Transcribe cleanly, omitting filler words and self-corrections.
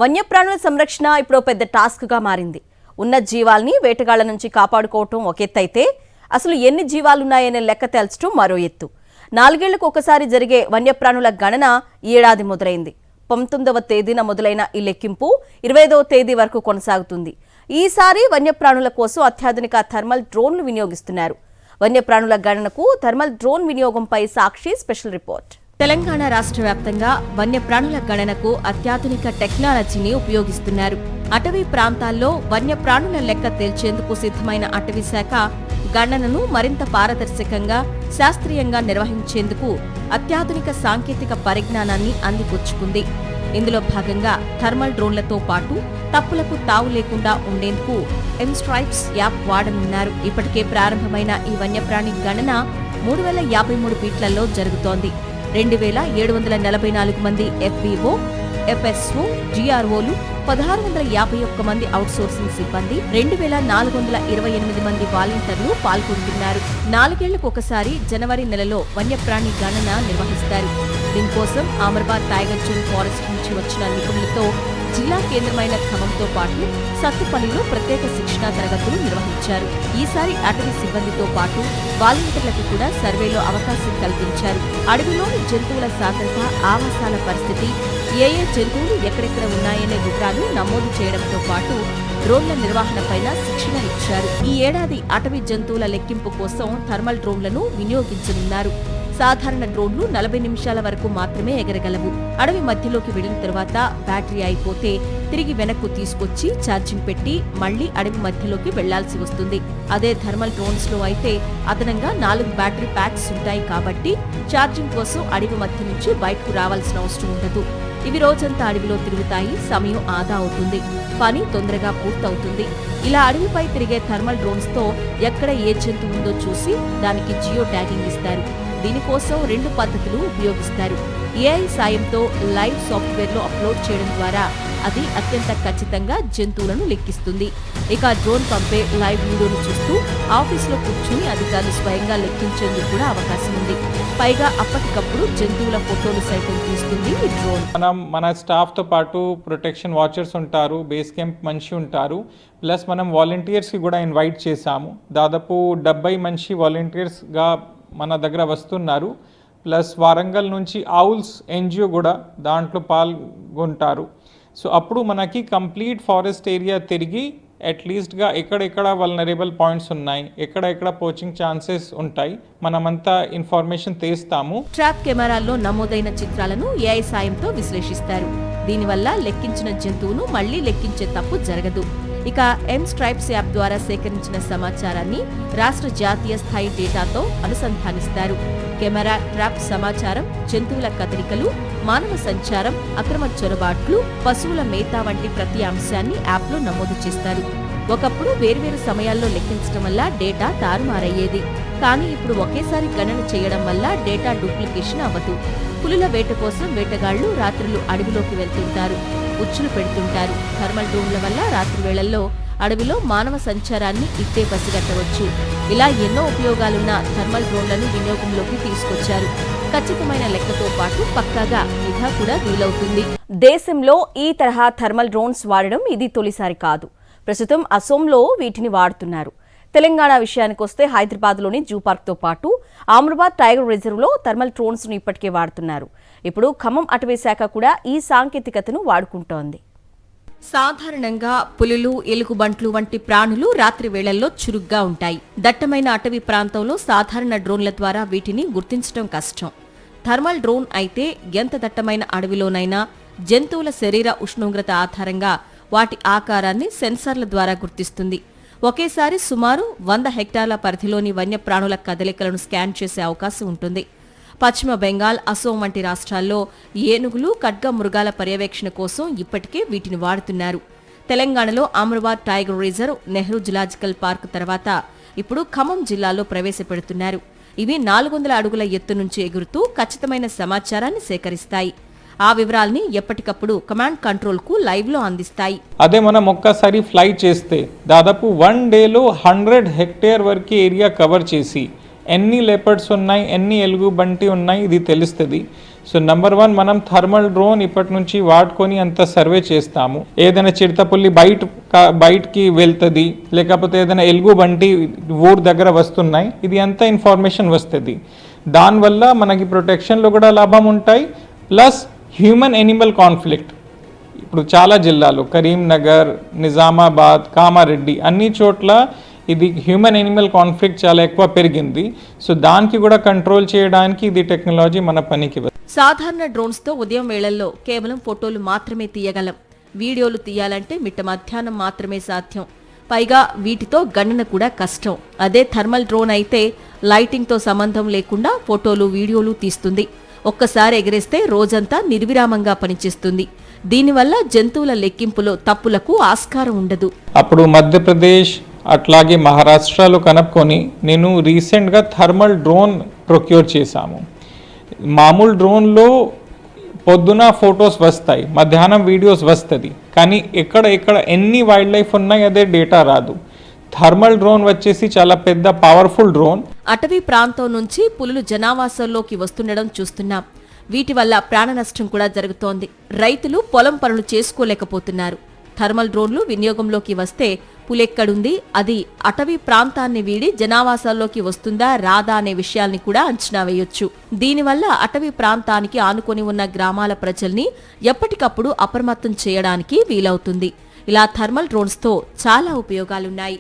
వన్యప్రాణుల సంరక్షణ ఇప్పుడు పెద్ద టాస్క్గా మారింది. ఉన్న జీవాల్ని వేటగాళ్ల నుంచి కాపాడుకోవటం ఒక ఎత్తైతే అసలు ఎన్ని జీవాలున్నాయనే లెక్క తేల్చడం మరో ఎత్తు. 4 ఏళ్లకు ఒకసారి జరిగే వన్యప్రాణుల గణన ఈ ఏడాది మొదలైంది. 19వ తేదీన మొదలైన ఈ లెక్కింపు 25వ తేదీ వరకు కొనసాగుతుంది. ఈసారి వన్యప్రాణుల కోసం అత్యాధునిక థర్మల్ డ్రోన్లు వినియోగిస్తున్నారు. వన్యప్రాణుల గణనకు థర్మల్ డ్రోన్ వినియోగంపై సాక్షి స్పెషల్ రిపోర్ట్. తెలంగాణ రాష్ట్ర వ్యాప్తంగా వన్యప్రాణుల గణనకు అత్యాధునిక టెక్నాలజీని ఉపయోగిస్తున్నారు. అటవీ ప్రాంతాల్లో వన్యప్రాణుల లెక్క తేల్చేందుకు సిద్ధమైన అటవీ శాఖ గణనను మరింత పారదర్శకంగా, శాస్త్రీయంగా నిర్వహించేందుకు అత్యాధునిక సాంకేతిక పరిజ్ఞానాన్ని అందిపుచ్చుకుంది. ఇందులో భాగంగా థర్మల్ డ్రోన్లతో పాటు తప్పులకు తావు లేకుండా ఉండేందుకు ఎంస్ట్రైప్స్ యాప్ వాడనున్నారు. ఇప్పటికే ప్రారంభమైన ఈ వన్యప్రాణి గణన 3053 ఫీట్లలో జరుగుతోంది. 2744 మంది FBO, FSO, GROలు, 1651 మంది అవుట్సోర్సింగ్ సిబ్బంది, 2428 మంది వాలంటీర్లు పాల్గొంటున్నారు. 4 ఏళ్లకు ఒకసారి జనవరి నెలలో వన్యప్రాణి గణన నిర్వహిస్తారు. దీనికోసం అమర్బాద్ టైగర్ జోన్ ఫారెస్ట్ నుంచి వచ్చిన నిపుణులతో జిల్లా కేంద్రమైన ఖమ్మంతో పాటు సత్తుపల్లిలో ప్రత్యేక శిక్షణా తరగతులు నిర్వహించారు. ఈసారి అటవీ సిబ్బందితో పాటు వాలంటీర్లకు కూడా సర్వేలో అవకాశం కల్పించారు. అడవిలోని జంతువుల సాంద్రత, ఆవాసాల పరిస్థితి, ఏ జంతువులు ఎక్కడెక్కడ ఉన్నాయనే వివరాలు నమోదు చేయడంతో పాటు డ్రోన్ల నిర్వహణపైన శిక్షణ ఇచ్చారు. ఈ ఏడాది అటవీ జంతువుల లెక్కింపు కోసం థర్మల్ డ్రోన్లను వినియోగించనున్నారు. సాధారణ డ్రోన్లు 40 నిమిషాల వరకు మాత్రమే ఎగరగలవు. అడవి మధ్యలోకి వెళ్లిన తరువాత బ్యాటరీ అయిపోతే తిరిగి వెనక్కు తీసుకొచ్చి ఛార్జింగ్ పెట్టి మళ్లీ అడవి మధ్యలోకి వెళ్లాల్సి వస్తుంది. అదే థర్మల్ డ్రోన్స్ లో అయితే అదనంగా 4 బ్యాటరీ ప్యాక్స్ ఉంటాయి కాబట్టి ఛార్జింగ్ కోసం అడవి మధ్య నుంచి బయటకు రావాల్సిన అవసరం ఉండదు. ఇవి రోజంతా అడవిలో తిరుగుతాయి, సమయం ఆదా అవుతుంది, పని తొందరగా పూర్తవుతుంది. ఇలా అడవిపై తిరిగే థర్మల్ డ్రోన్స్ తో ఎక్కడ ఏ జంతువు ఉందో చూసి దానికి జియో ట్యాగింగ్ ఇస్తారు. దీనికోసం 2 పద్ధతులు ఉపయోగిస్తారు. AI సాయంతో లైవ్ సాఫ్ట్వేర్లో అప్లోడ్ చేయడం ద్వారా అది అత్యంత ఖచ్చితంగా జంతువులను లెక్కిస్తుంది. ఇక డ్రోన్ పంపే లైవ్ వీడియోను చూస్తూ ఆఫీసులో కూర్చుని అధికారులు స్వయంగా లెక్కించేందుకు కూడా అవకాశం ఉంది. పైగా అప్పటికప్పుడు జంతువుల ఫోటోలు సైతం తీస్తుంది ఈ డ్రోన్. మన స్టాఫ్తో పాటు ప్రొటెక్షన్ వాచర్స్ ఉంటారు, బేస్ క్యాంప్ మనిషి ఉంటారు, ప్లస్ మనం వాలంటీర్స్కి కూడా ఇన్వైట్ చేశాము. దాదాపు 70 మంది వాలంటీర్స్గా మన దగ్గర వస్తున్నారు. ప్లస్ వారంగల్ నుంచి ఔల్స్ NGO కూడా దాంట్లో పాల్గొంటారు. సో అప్పుడు మనకి కంప్లీట్ ఫారెస్ట్ ఏరియా తిరిగి అట్లీస్ట్గా ఎక్కడెక్కడ వల్నరబుల్ పాయింట్స్ ఉన్నాయి, ఎక్కడెక్కడ పోచింగ్ ఛాన్సెస్ ఉంటాయి, మనమంతా ఇన్ఫర్మేషన్ తీస్తాము. ట్రాప్ కెమెరాల్లో నమోదైన చిత్రాలను AI సాయంతో విశ్లేషిస్తారు. దీనివల్ల లెక్కించిన జంతువును మళ్లీ లెక్కించే తప్పు జరగదు. ఇక ఎంస్ట్రైప్స్ యాప్ ద్వారా సేకరించిన సమాచారాన్ని రాష్ట్ర జాతీయ స్థాయి డేటాతో అనుసంధానిస్తారు. కెమెరా ట్రాప్ సమాచారం, జంతువుల కదలికలు, మానవ సంచారం, అక్రమ చొరబాట్లు, పశువుల మేత వంటి ప్రతి అంశాన్ని యాప్లో నమోదు చేస్తారు. ఒకప్పుడు వేర్వేరు సమయాల్లో లెక్కించడం వల్ల డేటా తారుమారయ్యేది. కానీ ఇప్పుడు ఒకేసారి గణన చేయడం వల్ల డేటా డూప్లికేషన్ అవ్వదు. పులుల వేట కోసం వేటగాళ్లు రాత్రులు అడవిలోకి వెళ్తుంటారు, ఉచ్చులు పెడుతుంటారు. థర్మల్ డ్రోన్ల వల్ల రాత్రి వేళల్లో అడవిలో మానవ సంచారాన్ని ఇట్టే పసిగట్టవచ్చు. ఇలా ఎన్నో ఉపయోగాలున్న థర్మల్ డ్రోన్లను వినియోగంలోకి తీసుకొచ్చారు. ఖచ్చితమైన లెక్కతో పాటు పక్కాగా నిఘా కూడా వీలవుతుంది. దేశంలో ఈ తరహా థర్మల్ డ్రోన్స్ వాడడం ఇది తొలిసారి కాదు. ప్రస్తుతం అసోంలో వీటిని వాడుతున్నారు. తెలంగాణ విషయానికొస్తే హైదరాబాద్లోని జూ పార్క్తో పాటు అమర్బాద్ టైగర్ రిజర్వ్లో థర్మల్ డ్రోన్స్ను ఇప్పటికే వాడుతున్నారు. ఇప్పుడు ఖమ్మం అటవీ శాఖ కూడా ఈ సాంకేతికతను వాడుకుంటోంది. సాధారణంగా పులులు, ఎలుగుబంట్లు వంటి ప్రాణులు రాత్రి వేళల్లో చురుగ్గా ఉంటాయి. దట్టమైన అటవీ ప్రాంతంలో సాధారణ డ్రోన్ల ద్వారా వీటిని గుర్తించడం కష్టం. థర్మల్ డ్రోన్ అయితే ఎంత దట్టమైన అడవిలోనైనా జంతువుల శరీర ఉష్ణోగ్రత ఆధారంగా వాటి ఆకారాన్ని సెన్సార్ల ద్వారా గుర్తిస్తుంది. ఒకేసారి సుమారు 100 హెక్టార్ల పరిధిలోని వన్యప్రాణుల కదలికలను స్కాన్ చేసే అవకాశం ఉంటుంది. పశ్చిమ బెంగాల్, అసోం వంటి రాష్ట్రాల్లో ఏనుగులు, ఖడ్గ మృగాల పర్యవేక్షణ కోసం ఇప్పటికే వీటిని వాడుతున్నారు. తెలంగాణలో Amrabad tiger reserve, Nehru zoological park తర్వాత ఇప్పుడు ఖమ్మం జిల్లాలో ప్రవేశపెడుతున్నారు. ఇవి 400 అడుగుల ఎత్తు నుంచి ఎగురుతూ ఖచ్చితమైన సమాచారాన్ని సేకరిస్తాయి. ఆ వివరాల్ని ఎప్పటికప్పుడు కమాండ్ కంట్రోల్ కు లైవ్ లో అందిస్తాయి. అదే మనం ఒక్కసారి ఫ్లై చేస్తే దాదాపు 1 డేలో 100 హెక్టేర్ వరకు ఏరియా కవర్ చేసి ఎన్ని లెపర్డ్స్ ఉన్నాయి, ఎన్ని ఎలుగుబంటి ఉన్నాయి ఇది తెలుస్తుంది. సో నంబర్ 1 మనం థర్మల్ డ్రోన్ ఇప్పటి నుంచి వాడుకొని అంత సర్వే చేస్తాము. ఏదైనా చిరుతపుల్లి బయటికి వెళ్తుంది, లేకపోతే ఏదైనా ఎలుగు బంటి ఊరు దగ్గర వస్తున్నాయి, ఇది అంతా ఇన్ఫర్మేషన్ వస్తుంది. దానివల్ల మనకి ప్రొటెక్షన్లో కూడా లాభం ఉంటాయి. ప్లస్ హ్యూమన్ ఎనిమల్ కాన్ఫ్లిక్ట్ ఇప్పుడు చాలా జిల్లాలు కరీంనగర్, నిజామాబాద్, కామారెడ్డి అన్ని చోట్ల ఇది హ్యూమన్ ఎనిమల్ కాన్ఫ్లిక్ట్ చాలా ఎక్కువ పెరిగింది. సో దానికి కూడా కంట్రోల్ చేయడానికి ఇది టెక్నాలజీ మన పనికి వస్తుంది. సాధారణ డ్రోన్స్తో ఉదయం వేళల్లో కేవలం ఫోటోలు మాత్రమే తీయగలం. వీడియోలు తీయాలంటే మిట్ట మధ్యాహ్నం మాత్రమే సాధ్యం. పైగా వీటితో గణన కూడా కష్టం. అదే థర్మల్ డ్రోన్ అయితే లైటింగ్తో సంబంధం లేకుండా ఫోటోలు, వీడియోలు తీస్తుంది. ఒక్కసారి ఎగరేస్తే రోజంతా నిర్విరామంగా పనిచేస్తుంది. దీనివల్ల జంతువుల లెక్కింపులో తప్పులకు ఆస్కారం ఉండదు. అప్పుడు మధ్యప్రదేశ్ అట్లాగే మహారాష్ట్రలో కనుక్కొని నేను రీసెంట్గా థర్మల్ డ్రోన్ ప్రొక్యూర్ చేశాము. మామూలు డ్రోన్లో పొద్దున ఫొటోస్ వస్తాయి, మధ్యాహ్నం వీడియోస్ వస్తుంది, కానీ ఎక్కడ ఎన్ని వైల్డ్ లైఫ్ ఉన్నాయి అదే డేటా రాదు. థర్మల్ డ్రోన్ వచ్చేసి చాలా పెద్ద పవర్ఫుల్ డ్రోన్. అటవీ ప్రాంతం నుంచి పులులు జనావాసాల్లోకి వస్తుండడం చూస్తున్నాం. వీటి వల్ల ప్రాణ నష్టం కూడా జరుగుతోంది. రైతులు పొలం పనులు చేసుకోలేకపోతున్నారు. థర్మల్ డ్రోన్లు వినియోగంలోకి వస్తే పులెక్కడుంది, అది అటవీ ప్రాంతాన్ని వీడి జనావాసాల్లోకి వస్తుందా రాదా అనే విషయాల్ని కూడా అంచనా వేయొచ్చు. దీనివల్ల అటవీ ప్రాంతానికి ఆనుకొని ఉన్న గ్రామాల ప్రజల్ని ఎప్పటికప్పుడు అప్రమత్తం చేయడానికి వీలవుతుంది. ఇలా థర్మల్ డ్రోన్స్తో చాలా ఉపయోగాలున్నాయి.